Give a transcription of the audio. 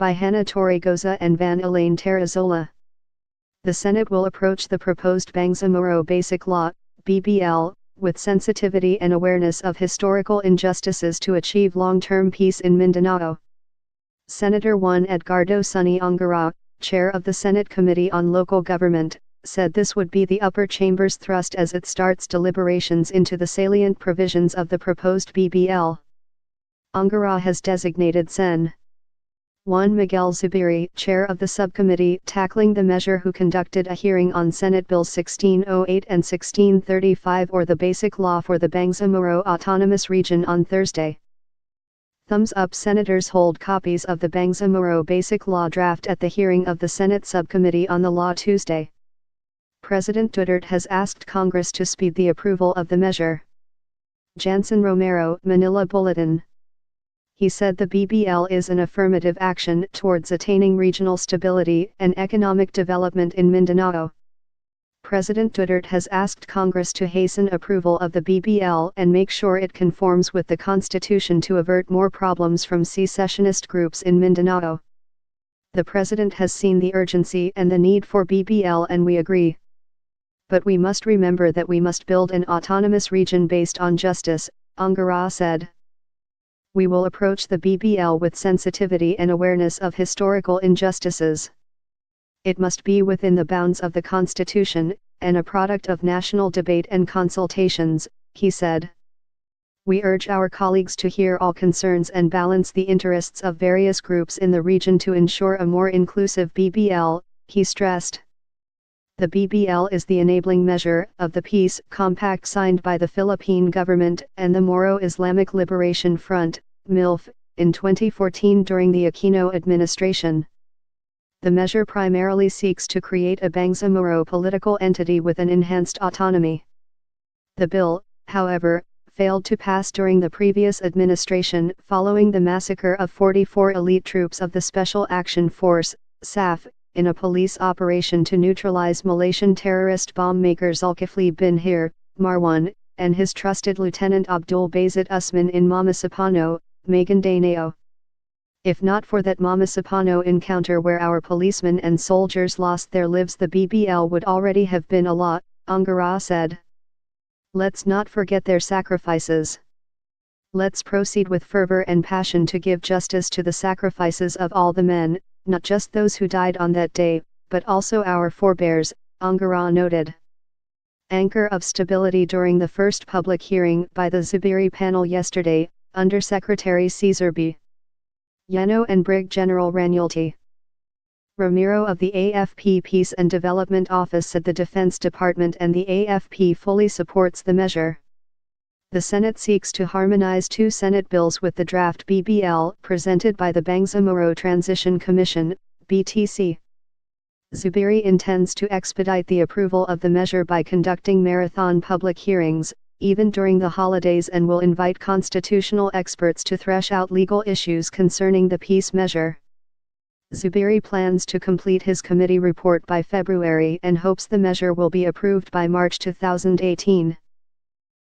by Hannah Torregoza and Van Elaine Terrazola. The Senate will approach the proposed Bangsamoro Basic Law, BBL, with sensitivity and awareness of historical injustices to achieve long-term peace in Mindanao. Senator Juan Edgardo Sonny Angara, chair of the Senate Committee on Local Government, said this would be the upper chamber's thrust as it starts deliberations into the salient provisions of the proposed BBL. Angara has designated Sen. Juan Miguel Zubiri, chair of the subcommittee tackling the measure, who conducted a hearing on Senate Bills 1608 and 1635, or the Basic Law for the Bangsamoro Autonomous Region, on Thursday. Thumbs up. Senators hold copies of the Bangsamoro Basic Law draft at the hearing of the Senate Subcommittee on the Law Tuesday. President Duterte has asked Congress to speed the approval of the measure. Jansen Romero, Manila Bulletin. He said the BBL is an affirmative action towards attaining regional stability and economic development in Mindanao. President Duterte has asked Congress to hasten approval of the BBL and make sure it conforms with the Constitution to avert more problems from secessionist groups in Mindanao. The President has seen the urgency and the need for BBL, and we agree. But we must remember that we must build an autonomous region based on justice, Angara said. We will approach the BBL with sensitivity and awareness of historical injustices. It must be within the bounds of the Constitution, and a product of national debate and consultations, he said. We urge our colleagues to hear all concerns and balance the interests of various groups in the region to ensure a more inclusive BBL, he stressed. The BBL is the enabling measure of the peace compact signed by the Philippine government and the Moro Islamic Liberation Front, MILF, in 2014 during the Aquino administration. The measure primarily seeks to create a Bangsamoro political entity with an enhanced autonomy. The bill, however, failed to pass during the previous administration following the massacre of 44 elite troops of the Special Action Force, SAF, in a police operation to neutralize Malaysian terrorist bomb-maker Zulkifli bin Hir, Marwan, and his trusted Lieutenant Abdul Bazit Usman in Mamasapano, Maguindanao. If not for that Mamasapano encounter where our policemen and soldiers lost their lives, the BBL would already have been a law, Angara said. Let's not forget their sacrifices. Let's proceed with fervor and passion to give justice to the sacrifices of all the men, not just those who died on that day, but also our forebears, Angara noted. Anchor of stability during the first public hearing by the Zubiri panel yesterday, Undersecretary Cesar B. Llano and Brig General Ranulti Ramiro of the AFP Peace and Development Office said the Defense Department and the AFP fully supports the measure. The Senate seeks to harmonize two Senate bills with the draft BBL presented by the Bangsamoro Transition Commission, BTC. Zubiri intends to expedite the approval of the measure by conducting marathon public hearings, even during the holidays, and will invite constitutional experts to thresh out legal issues concerning the peace measure. Zubiri plans to complete his committee report by February and hopes the measure will be approved by March 2018.